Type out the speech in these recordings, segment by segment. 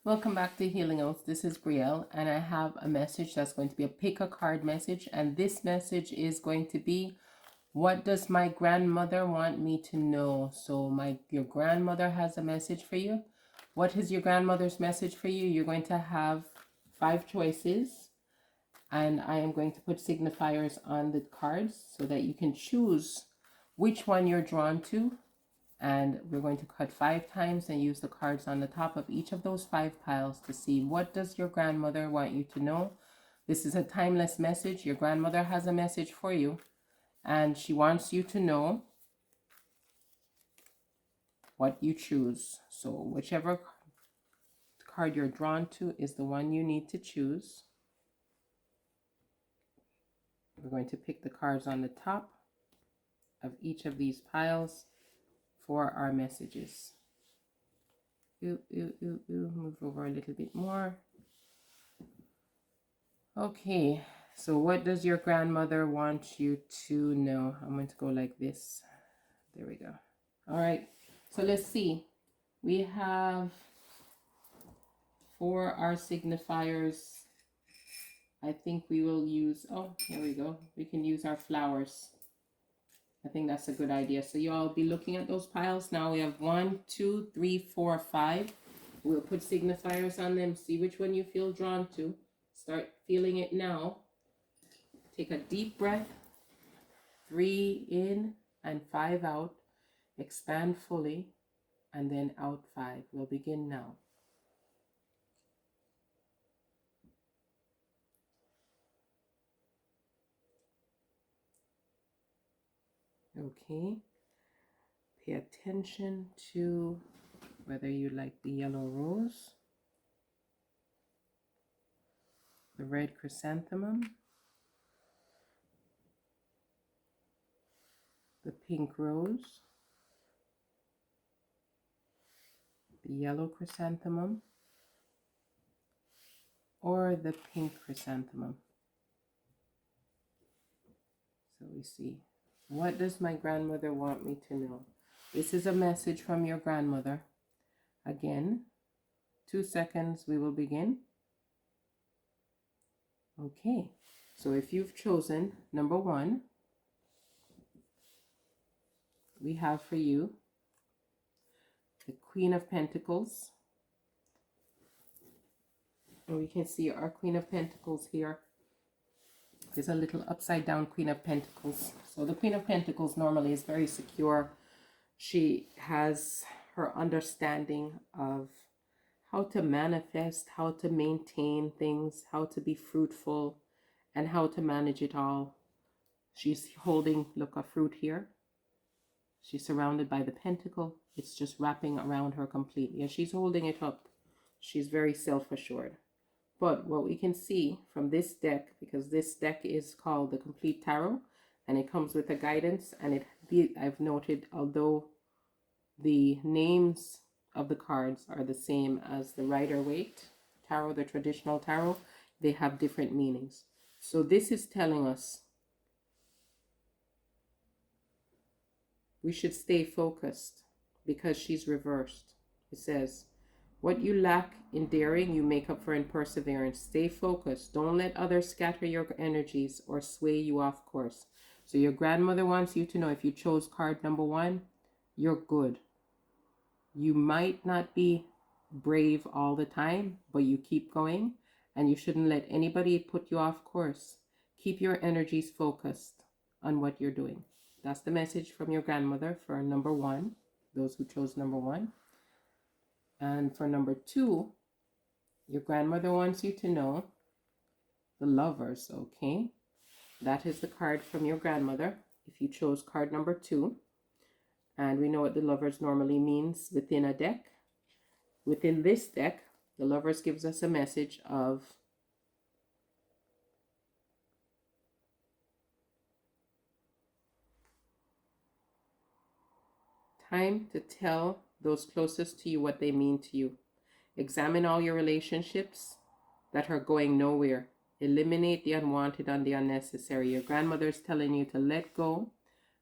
Welcome back to Healing Oaths. This is Brielle, and I have a message that's going to be a pick a card message. And this message is going to be, what does my grandmother want me to know? So your grandmother has a message for you. What is your grandmother's message for you? You're going to have 5 choices, and I am going to put signifiers on the cards so that you can choose which one you're drawn to. And we're going to cut 5 times and use the cards on the top of each of those 5 piles to see, what does your grandmother want you to know. This is a timeless message. Your grandmother has a message for you, and she wants you to know what you choose. So whichever card you're drawn to is the one you need to choose. We're going to pick the cards on the top of each of these piles for our messages. Move over a little bit more. Okay, so what does your grandmother want you to know? I'm going to go like this. There we go. All right, so let's see. We have for our signifiers, I think we will use, oh, here we go. We can use our flowers. I think that's a good idea. So you all be looking at those piles. Now we have 1, 2, 3, 4, 5. We'll put signifiers on them. See which one you feel drawn to. Start feeling it now. Take a deep breath. 3 in and 5 out. Expand fully and then out 5. We'll begin now. Okay. Pay attention to whether you like the yellow rose, the red chrysanthemum, the pink rose, the yellow chrysanthemum, or the pink chrysanthemum. So we see, what does my grandmother want me to know? This is a message from your grandmother. Again, 2 seconds, we will begin. Okay, so if you've chosen number 1, we have for you the Queen of Pentacles. And we can see our Queen of Pentacles here. There's a little upside down Queen of Pentacles. So the Queen of Pentacles normally is very secure. She has her understanding of how to manifest, how to maintain things, how to be fruitful, and how to manage it all. She's holding, look, a fruit here. She's surrounded by the pentacle. It's just wrapping around her completely. And she's holding it up. She's very self-assured. But what we can see from this deck, because this deck is called the Complete Tarot, and it comes with a guidance, and I've noted, although the names of the cards are the same as the Rider-Waite tarot, the traditional tarot, they have different meanings. So this is telling us we should stay focused because she's reversed. It says, what you lack in daring, you make up for in perseverance. Stay focused. Don't let others scatter your energies or sway you off course. So your grandmother wants you to know, if you chose card number 1, you're good. You might not be brave all the time, but you keep going, and you shouldn't let anybody put you off course. Keep your energies focused on what you're doing. That's the message from your grandmother for number 1, those who chose number 1. And for number 2, your grandmother wants you to know the Lovers, okay? That is the card from your grandmother if you chose card number 2. And we know what the Lovers normally means within a deck. Within this deck, the Lovers gives us a message of time to tell those closest to you what they mean to you. Examine all your relationships that are going nowhere. Eliminate the unwanted and the unnecessary. Your grandmother is telling you to let go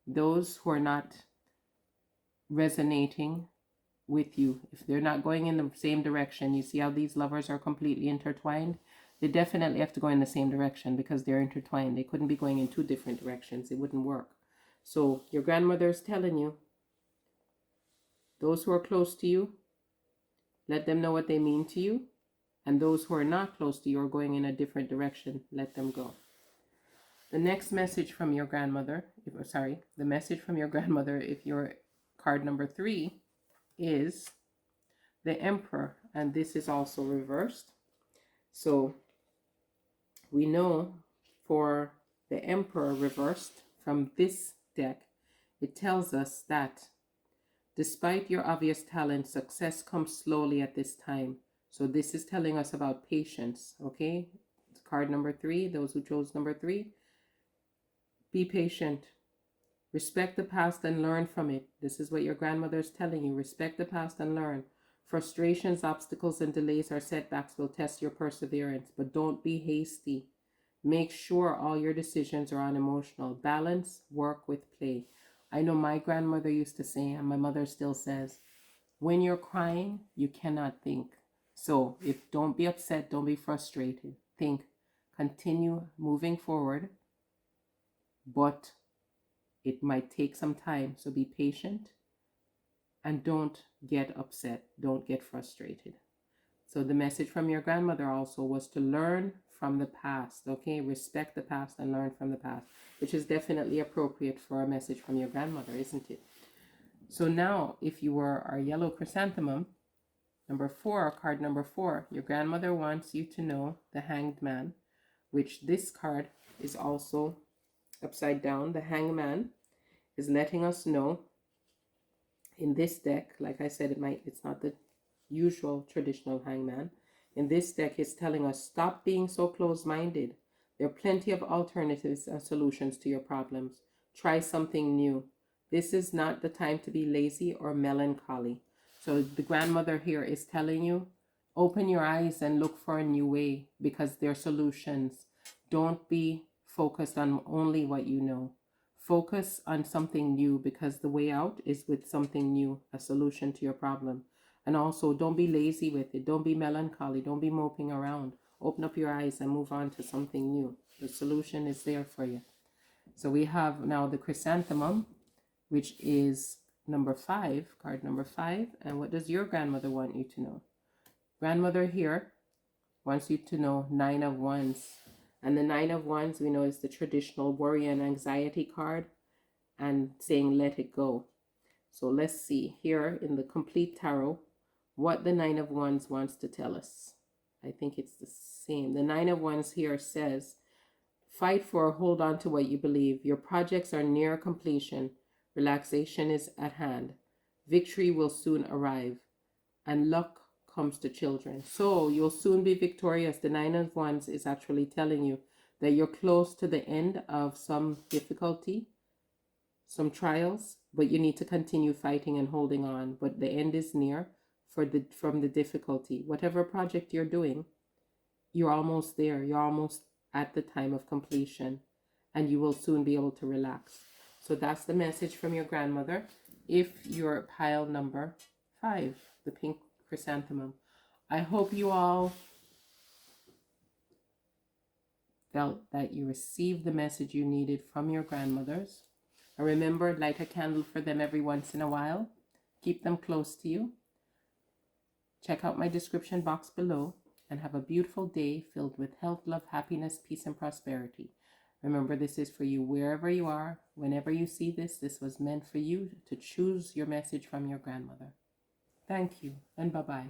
those who are not resonating with you. If they're not going in the same direction, you see how these lovers are completely intertwined? They definitely have to go in the same direction because they're intertwined. They couldn't be going in two different directions. It wouldn't work. So your grandmother is telling you, those who are close to you, let them know what they mean to you. And those who are not close to you are going in a different direction, let them go. The next message from your grandmother, the message from your grandmother, if you're card number 3, is the Emperor. And this is also reversed. So we know for the Emperor reversed from this deck, it tells us that despite your obvious talent, success comes slowly at this time. So this is telling us about patience, okay? Card number 3, those who chose number 3, be patient. Respect the past and learn from it. This is what your grandmother is telling you. Respect the past and learn. Frustrations, obstacles, and delays or setbacks will test your perseverance, but don't be hasty. Make sure all your decisions are unemotional. Balance work with play. I know my grandmother used to say, and my mother still says, when you're crying, you cannot think. So don't be upset, don't be frustrated. Think, continue moving forward, but it might take some time. So be patient and don't get upset. Don't get frustrated. So the message from your grandmother also was to learn from the past, okay? Respect the past and learn from the past, which is definitely appropriate for a message from your grandmother, isn't it? So now, if you were our yellow chrysanthemum, number 4, card number 4, your grandmother wants you to know the Hanged Man, which this card is also upside down. The Hanged Man is letting us know in this deck, like I said, it's not the usual traditional hangman. In this deck, it's telling us, stop being so close-minded. There are plenty of alternatives and solutions to your problems. Try something new. This is not the time to be lazy or melancholy. So the grandmother here is telling you, open your eyes and look for a new way because there are solutions. Don't be focused on only what you know. Focus on something new because the way out is with something new, a solution to your problem. And also, don't be lazy with it. Don't be melancholy. Don't be moping around. Open up your eyes and move on to something new. The solution is there for you. So we have now the chrysanthemum, which is number 5, card number 5. And what does your grandmother want you to know? Grandmother here wants you to know 9 of Wands. And the 9 of Wands, we know, is the traditional worry and anxiety card and saying let it go. So let's see here in the complete tarot what the 9 of Wands wants to tell us. I think it's the same. The 9 of Wands here says, fight for or hold on to what you believe. Your projects are near completion. Relaxation is at hand. Victory will soon arrive. And luck comes to children. So you'll soon be victorious. The 9 of Wands is actually telling you that you're close to the end of some difficulty, some trials, but you need to continue fighting and holding on. But the end is near from the difficulty. Whatever project you're doing, you're almost there. You're almost at the time of completion, and you will soon be able to relax. So that's the message from your grandmother. If you're pile number 5, the pink chrysanthemum. I hope you all felt that you received the message you needed from your grandmothers. And remember, light a candle for them every once in a while. Keep them close to you. Check out my description box below and have a beautiful day filled with health, love, happiness, peace, and prosperity. Remember, this is for you wherever you are. Whenever you see this, this was meant for you to choose your message from your grandmother. Thank you, and bye-bye.